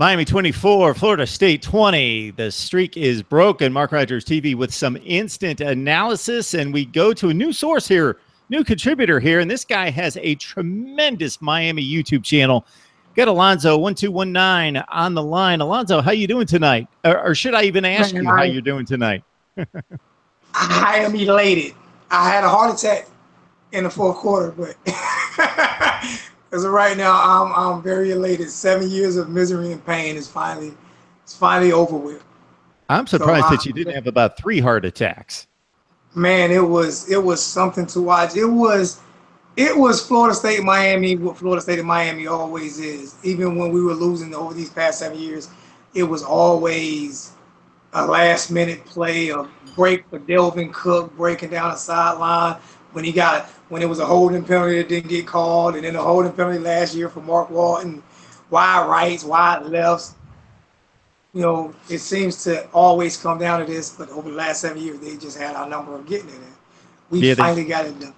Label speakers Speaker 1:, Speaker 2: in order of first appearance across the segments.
Speaker 1: Miami 24, Florida State 20. The streak is broken. Mark Rogers TV with some instant analysis, and we go to a new source here, new contributor here, and this guy has a tremendous Miami YouTube channel. Got Alonzo 1219 on the line. Alonzo, how you doing tonight? Or should I even ask you how you're doing tonight?
Speaker 2: I am elated. I had a heart attack in the fourth quarter, but as of right now, I'm very elated. 7 years of misery and pain is finally over with.
Speaker 1: I'm surprised that you didn't have about 3 heart attacks.
Speaker 2: Man, it was something to watch. It was Florida State Miami, what Florida State and Miami always is. Even when we were losing over these past 7 years, it was always a last-minute play, a break for Delvin Cook breaking down the sideline when it was a holding penalty that didn't get called, and then a holding penalty last year for Mark Walton, wide rights, wide lefts. You know, it seems to always come down to this, but over the last 7 years, they just had our number of getting it in. We finally got it done.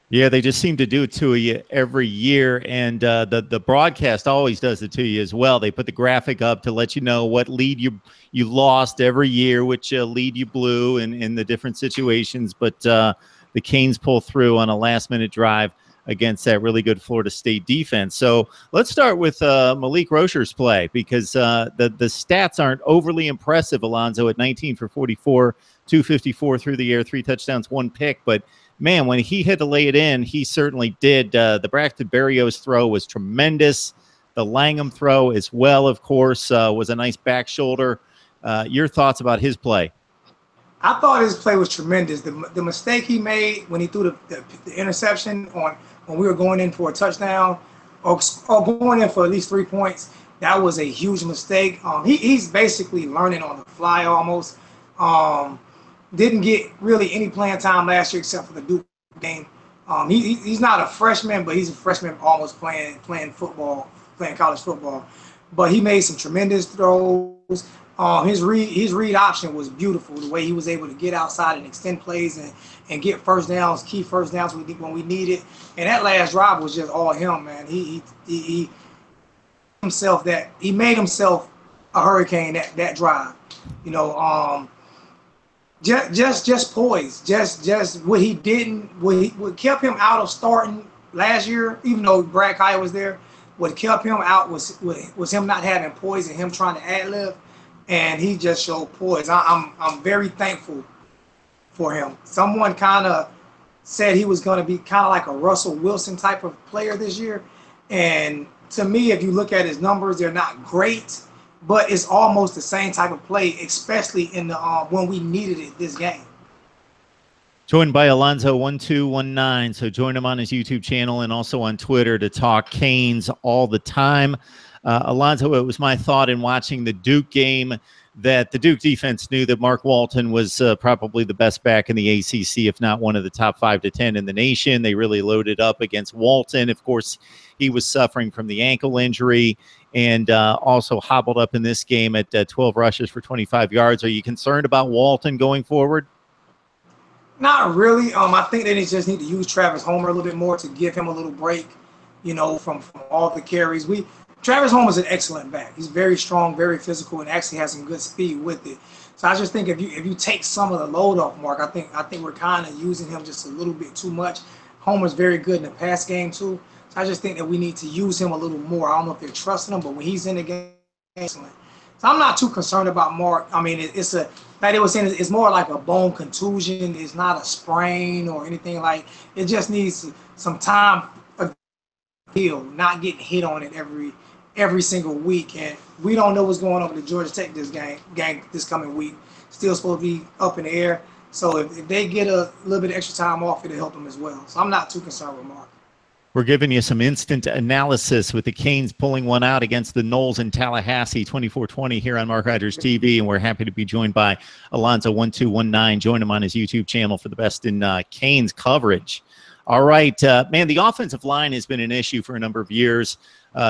Speaker 1: Yeah, they just seem to do it to you every year, and the broadcast always does it to you as well. They put the graphic up to let you know what lead you lost every year, which lead you blew in the different situations. But the Canes pull through on a last-minute drive against that really good Florida State defense. So let's start with Malik Rosier's play, because the stats aren't overly impressive, Alonzo, at 19 for 44, 254 through the air, 3 touchdowns, 1 pick. But, man, when he had to lay it in, he certainly did. The Braxton Berrios throw was tremendous. The Langham throw as well, of course, was a nice back shoulder. Your thoughts about his play?
Speaker 2: I thought his play was tremendous. The mistake he made when he threw the interception when we were going in for a touchdown or going in for at least 3 points, that was a huge mistake. He's basically learning on the fly almost. Didn't get really any playing time last year except for the Duke game. He's not a freshman, but he's a freshman almost playing football, playing college football. But he made some tremendous throws. His read option was beautiful. The way he was able to get outside and extend plays and get first downs, key first downs when we needed. And that last drive was just all him, man. He made himself a hurricane that drive. You know, just poise. Just what he didn't. What kept him out of starting last year, even though Brad Kaya was there. What kept him out was him not having poise and him trying to ad-lib. And he just showed poise. I'm very thankful for him. Someone kind of said he was going to be kind of like a Russell Wilson type of player this year. And to me, if you look at his numbers, they're not great, but it's almost the same type of play, especially in the when we needed it this game.
Speaker 1: Joined by Alonzo 1219. So join him on his YouTube channel and also on Twitter to talk Canes all the time. Alonzo, it was my thought in watching the Duke game that the Duke defense knew that Mark Walton was probably the best back in the ACC, if not one of the top 5 to 10 in the nation. They really loaded up against Walton. Of course, he was suffering from the ankle injury and also hobbled up in this game at 12 rushes for 25 yards. Are you concerned about Walton going forward?
Speaker 2: Not really. I think they just need to use Travis Homer a little bit more to give him a little break, you know, from all the carries. Travis Homer is an excellent back. He's very strong, very physical, and actually has some good speed with it. So I just think if you take some of the load off Mark, I think we're kind of using him just a little bit too much. Homer's very good in the pass game too. So I just think that we need to use him a little more. I don't know if they're trusting him, but when he's in the game, excellent. So I'm not too concerned about Mark. I mean, like they were saying, it's more like a bone contusion. It's not a sprain or anything like. It just needs some time to heal, not getting hit on it every single week. And we don't know what's going on with the Georgia Tech game this coming week. Still supposed to be up in the air. So if they get a little bit of extra time off, it'll help them as well. So I'm not too concerned with Mark.
Speaker 1: We're giving you some instant analysis with the Canes pulling one out against the Noles in Tallahassee, 24-20 here on Mark Rogers TV, and we're happy to be joined by Alonzo 1219. Join him on his YouTube channel for the best in Canes coverage. All right, man, the offensive line has been an issue for a number of years.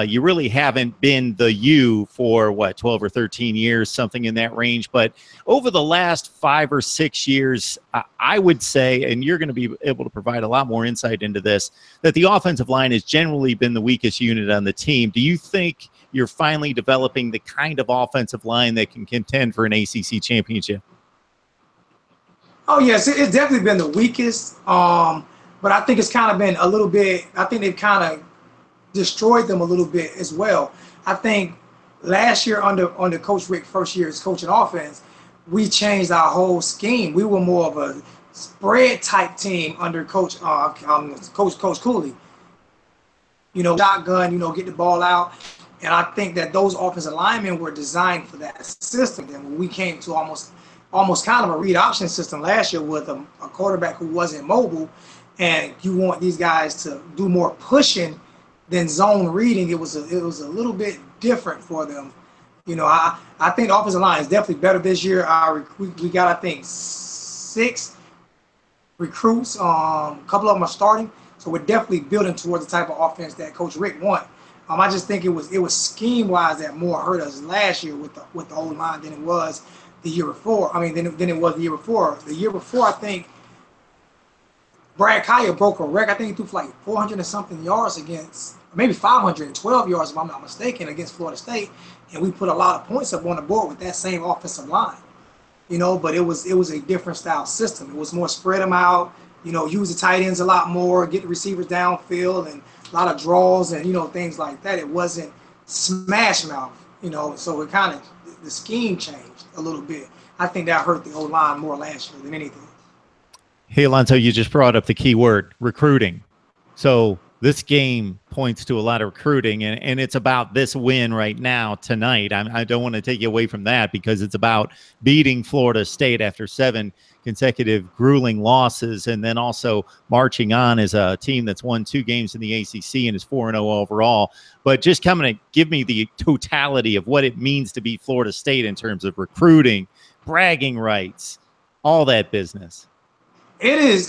Speaker 1: You really haven't been the you for, what, 12 or 13 years, something in that range. But over the last 5 or 6 years, I would say, and you're going to be able to provide a lot more insight into this, that the offensive line has generally been the weakest unit on the team. Do you think you're finally developing the kind of offensive line that can contend for an ACC championship?
Speaker 2: Oh, yes, it's definitely been the weakest. But I think it's kind of been a little bit, I think they've kind of destroyed them a little bit as well. I think last year under Coach Rick, first year as coaching offense, we changed our whole scheme. We were more of a spread type team under Coach Cooley. You know, shotgun, you know, get the ball out. And I think that those offensive linemen were designed for that system. And when we came to almost kind of a read option system last year with a quarterback who wasn't mobile, and you want these guys to do more pushing than zone reading, it was a little bit different for them. You know, I think the offensive line is definitely better this year. We got, I think, 6 recruits. A couple of them are starting, so we're definitely building towards the type of offense that Coach Rick wants. I just think it was scheme wise that more hurt us last year with the old line than it was the year before. I mean, than it was the year before. The year before, I think Brad Kaya broke a record. I think he threw for like 400 and something yards against, maybe 512 yards if I'm not mistaken, against Florida State, and we put a lot of points up on the board with that same offensive line. You know, but it was a different style system. It was more spread them out. You know, use the tight ends a lot more, get the receivers downfield, and a lot of draws and, you know, things like that. It wasn't smash mouth. You know, so it kind of, the scheme changed a little bit. I think that hurt the O-line more last year than anything.
Speaker 1: Hey, Alonso, you just brought up the key word, recruiting. So this game points to a lot of recruiting, and it's about this win right now, tonight. I don't want to take you away from that because it's about beating Florida State after 7 consecutive grueling losses, and then also marching on as a team that's won 2 games in the ACC and is 4-0 overall. But just coming to give me the totality of what it means to beat Florida State in terms of recruiting, bragging rights, all that business.
Speaker 2: It is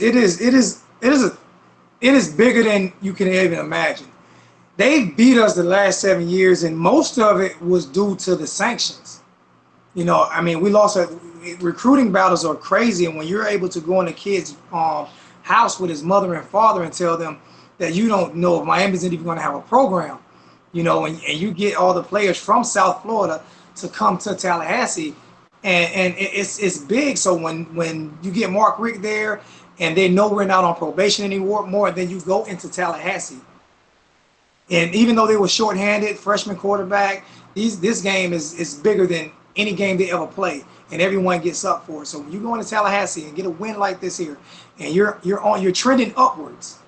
Speaker 2: bigger than you can even imagine. They beat us the last 7 years, and most of it was due to the sanctions. You know, I mean, we lost recruiting battles are crazy, and when you're able to go in a kid's house with his mother and father and tell them that you don't know if Miami's even going to have a program, you know, and you get all the players from South Florida to come to Tallahassee, and it's big. So when you get Mark Rick there, and they know we're not on probation anymore, then you go into Tallahassee. And even though they were shorthanded, freshman quarterback, this game is bigger than any game they ever play, and everyone gets up for it. So when you go into Tallahassee and get a win like this here, and you're trending upwards,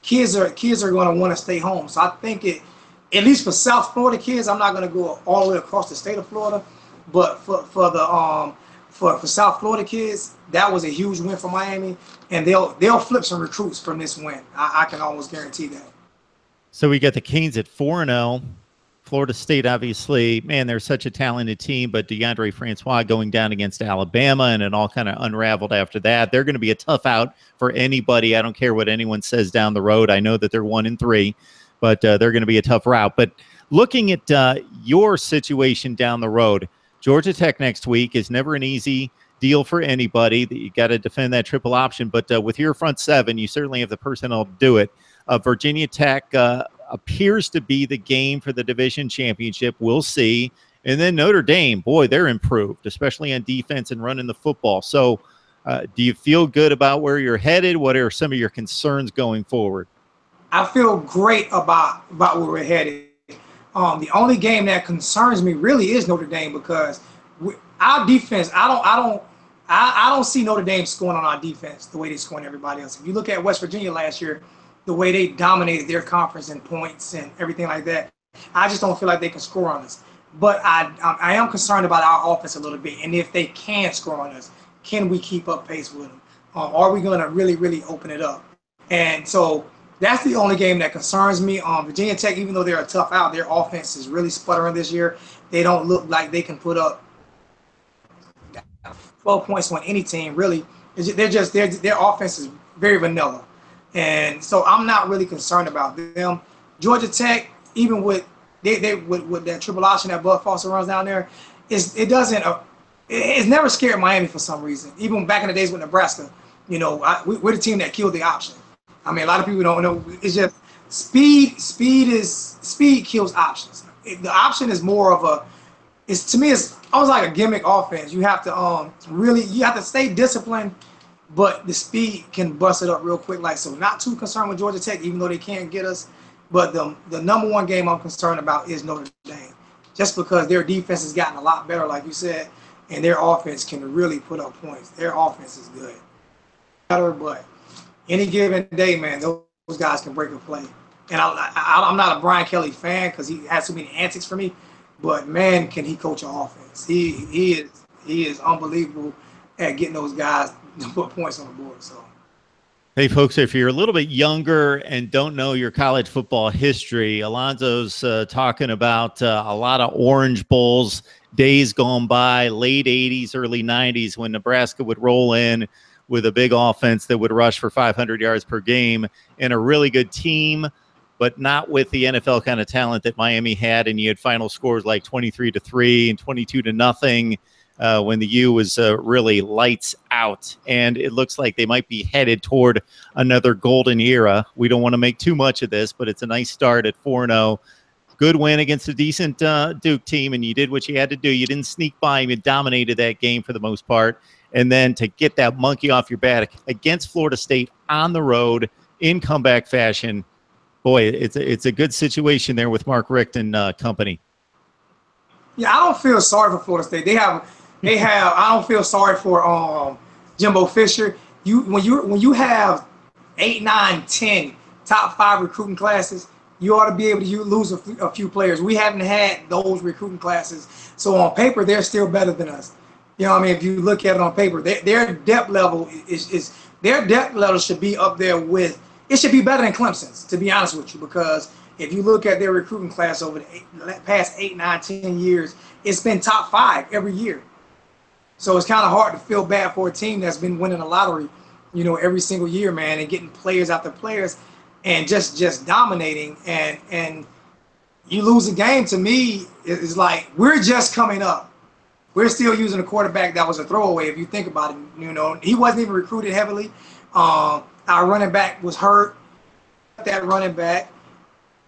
Speaker 2: kids are going to want to stay home. So I think at least for South Florida kids, I'm not going to go all the way across the state of Florida, but for South Florida kids, that was a huge win for Miami, and they'll flip some recruits from this win. I can almost guarantee that.
Speaker 1: So we got the Canes at 4-0. Florida State, obviously, man, they're such a talented team, but DeAndre Francois going down against Alabama, and it all kind of unraveled after that. They're going to be a tough out for anybody. I don't care what anyone says down the road. I know that they're 1-3, but they're going to be a tough route. But looking at your situation down the road, Georgia Tech next week is never an easy deal for anybody. You got to defend that triple option, but with your front 7, you certainly have the personnel to do it. Virginia Tech appears to be the game for the division championship. We'll see. And then Notre Dame, boy, they're improved, especially on defense and running the football. So do you feel good about where you're headed? What are some of your concerns going forward?
Speaker 2: I feel great about where we're headed. The only game that concerns me really is Notre Dame, because our defense, I don't see Notre Dame scoring on our defense the way they score on everybody else. If you look at West Virginia last year, the way they dominated their conference in points and everything like that, I just don't feel like they can score on us. But I am concerned about our offense a little bit, and if they can score on us, can we keep up pace with them? Are we going to really, really open it up? And so that's the only game that concerns me. Virginia Tech, even though they're a tough out, their offense is really sputtering this year. They don't look like they can put up 12 points on any team, really. Their offense is very vanilla. And so I'm not really concerned about them. Georgia Tech, even with with that triple option that Bud Foster runs down there, it's never scared Miami for some reason. Even back in the days with Nebraska, you know, we're the team that killed the option. I mean, a lot of people don't know. It's just speed. Speed kills options. The option is more of a. To me, it's almost like a gimmick offense. You have to you have to stay disciplined, but the speed can bust it up real quick. Like, so, not too concerned with Georgia Tech, even though they can't get us. But the number one game I'm concerned about is Notre Dame, just because their defense has gotten a lot better, like you said, and their offense can really put up points. Their offense is good. Better, but any given day, man, those guys can break a play. And I'm not a Brian Kelly fan because he has so many antics for me, but man, can he coach an offense? He is unbelievable at getting those guys to put points on the board. So.
Speaker 1: Hey, folks, if you're a little bit younger and don't know your college football history, Alonzo's talking about a lot of Orange Bowls, days gone by, late 80s, early 90s, when Nebraska would roll in with a big offense that would rush for 500 yards per game and a really good team, but not with the NFL kind of talent that Miami had. And you had final scores like 23-3 and 22-0. When the U was really lights out. And it looks like they might be headed toward another golden era. We don't want to make too much of this, but it's a nice start at 4-0. Good win against a decent Duke team, and you did what you had to do. You didn't sneak by him. You dominated that game for the most part. And then to get that monkey off your back against Florida State on the road in comeback fashion, boy, it's a good situation there with Mark Richt and company.
Speaker 2: Yeah, I don't feel sorry for Florida State. They have. I don't feel sorry for Jimbo Fisher. When you have 8, 9, 10 top 5 recruiting classes, you ought to be able to lose a few players. We haven't had those recruiting classes, so on paper they're still better than us. You know what I mean? If you look at it on paper, their depth level should be up there with. It should be better than Clemson's, to be honest with you, because if you look at their recruiting class over the past 8, 9, 10 years, it's been top 5 every year. So it's kind of hard to feel bad for a team that's been winning a lottery, you know, every single year, man, and getting players after players and just dominating. And you lose a game, to me, it's like we're just coming up. We're still using a quarterback that was a throwaway, if you think about it. You know, he wasn't even recruited heavily. Our running back was hurt. That running back.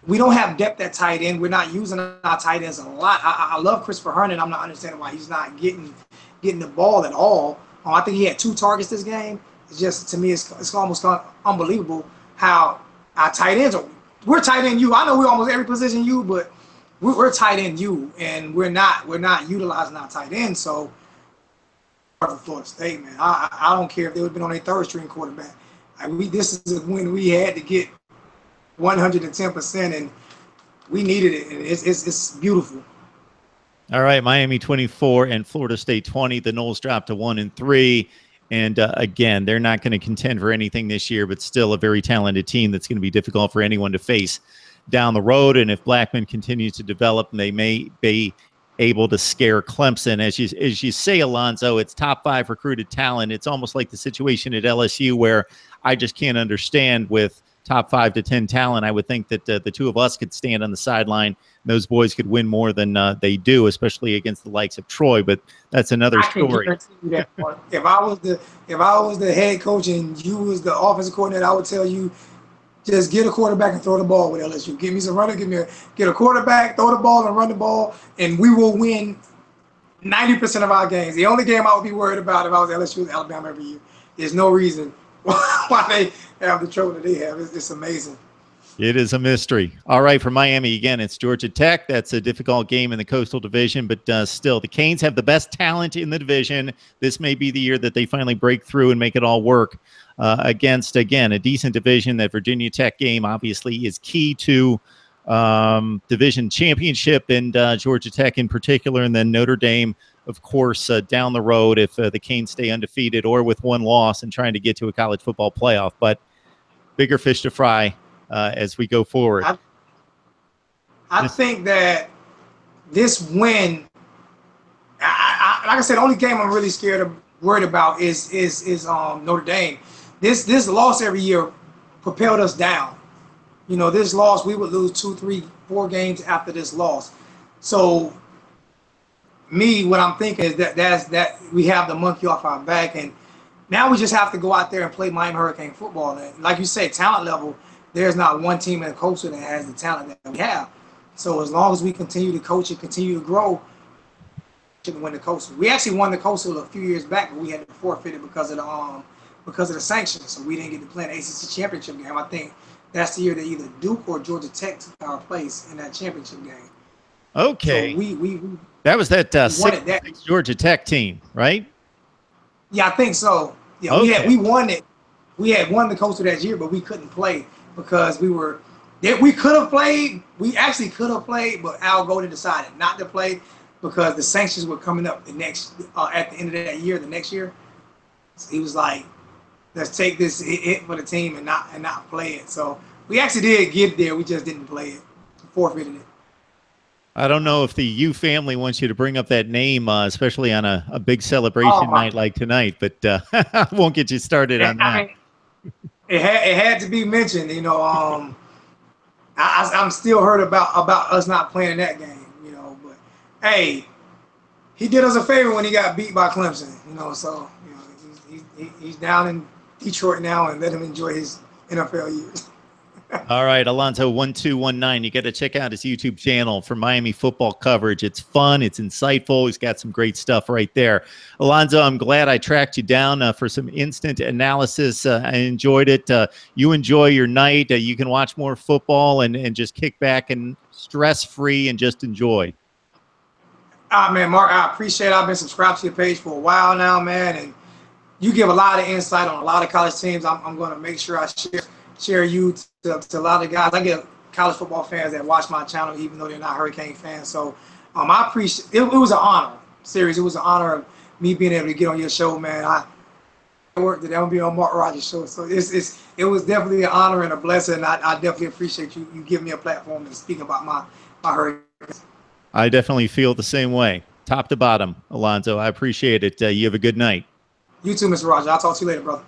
Speaker 2: We don't have depth at tight end. We're not using our tight ends a lot. I love Christopher Herndon. I'm not understanding why he's not getting the ball at all. I think he had 2 targets this game. It's just, to me, it's almost unbelievable how our tight ends are. We're tight end you. I know we're almost every position you, but we're tight end you, and we're not utilizing our tight end. So for Florida State, man, I don't care if they would have been on a 3rd string quarterback. This is when we had to get 110%, and we needed it, and it's beautiful.
Speaker 1: All right, Miami 24 and Florida State 20. The Noles dropped to 1-3. And again, they're not going to contend for anything this year, but still a very talented team that's going to be difficult for anyone to face down the road. And if Blackman continues to develop, they may be able to scare Clemson. As you say, Alonzo, it's top 5 recruited talent. It's almost like the situation at LSU where I just can't understand with top 5 to 10 talent. I would think that the two of us could stand on the sideline. Those boys could win more than they do, especially against the likes of Troy. But that's another story.
Speaker 2: I can guarantee you that. If I was the head coach and you was the offensive coordinator, I would tell you, just get a quarterback and throw the ball with LSU. Give me some running. Get a quarterback, throw the ball, and run the ball, and we will win 90% of our games. The only game I would be worried about if I was LSU is Alabama every year. There's no reason why they have the trouble that they have. It's amazing.
Speaker 1: It is a mystery. All right, for Miami, again, it's Georgia Tech. That's a difficult game in the Coastal Division, but still, the Canes have the best talent in the division. This may be the year that they finally break through and make it all work against, again, a decent division. That Virginia Tech game obviously is key to division championship, and Georgia Tech in particular, and then Notre Dame, of course, down the road if the Canes stay undefeated or with 1 loss and trying to get to a college football playoff. But bigger fish to fry as we go forward.
Speaker 2: I think that this win, like I said, the only game I'm really worried about is Notre Dame. This loss every year propelled us down. You know, this loss, we would lose 2, 3, 4 games after this loss. So what I'm thinking is that we have the monkey off our back, and now we just have to go out there and play Miami Hurricane football. And like you say, talent level, there's not one team in the Coastal that has the talent that we have. So as long as we continue to coach and continue to grow, we can win the Coastal. We actually won the Coastal a few years back, but we had to forfeit it because of the sanctions. So we didn't get to play an ACC championship game. I think that's the year that either Duke or Georgia Tech took our place in that championship game.
Speaker 1: Okay.
Speaker 2: So
Speaker 1: that was that 6 Georgia Tech team, right?
Speaker 2: Yeah, I think so. Yeah,
Speaker 1: okay.
Speaker 2: we won it. We had won the Coastal that year, but we couldn't play because we could have played. We actually could have played, but Al Golden decided not to play because the sanctions were coming up the next at the end of that year, the next year. So he was like, let's take this hit for the team and not play it. So we actually did get there. We just didn't play it, forfeited it.
Speaker 1: I don't know if the U family wants you to bring up that name, especially on a big celebration night like tonight, but I won't get you started on that.
Speaker 2: I mean, it had to be mentioned, you know. I'm still hurt about us not playing in that game, you know. But hey, he did us a favor when he got beat by Clemson, you know. So you know, he's down in Detroit now, and let him enjoy his NFL years.
Speaker 1: All right, Alonzo1219. You got to check out his YouTube channel for Miami football coverage. It's fun. It's insightful. He's got some great stuff right there. Alonzo, I'm glad I tracked you down for some instant analysis. I enjoyed it. You enjoy your night. You can watch more football and just kick back and stress-free and just enjoy.
Speaker 2: Man, Mark, I appreciate it. I've been subscribed to your page for a while now, man, and you give a lot of insight on a lot of college teams. I'm going to make sure I share you to a lot of guys. I get college football fans that watch my channel, even though they're not Hurricane fans. So I appreciate it. It was an honor, serious. It was an honor of me being able to get on your show, man. I worked that would be on Mark Rogers show. So it was definitely an honor and a blessing. I definitely appreciate you giving me a platform to speak about my Hurricanes.
Speaker 1: I definitely feel the same way, top to bottom, Alonzo. I appreciate it. You have a good night.
Speaker 2: You too, Mr. Rogers. I'll talk to you later, brother.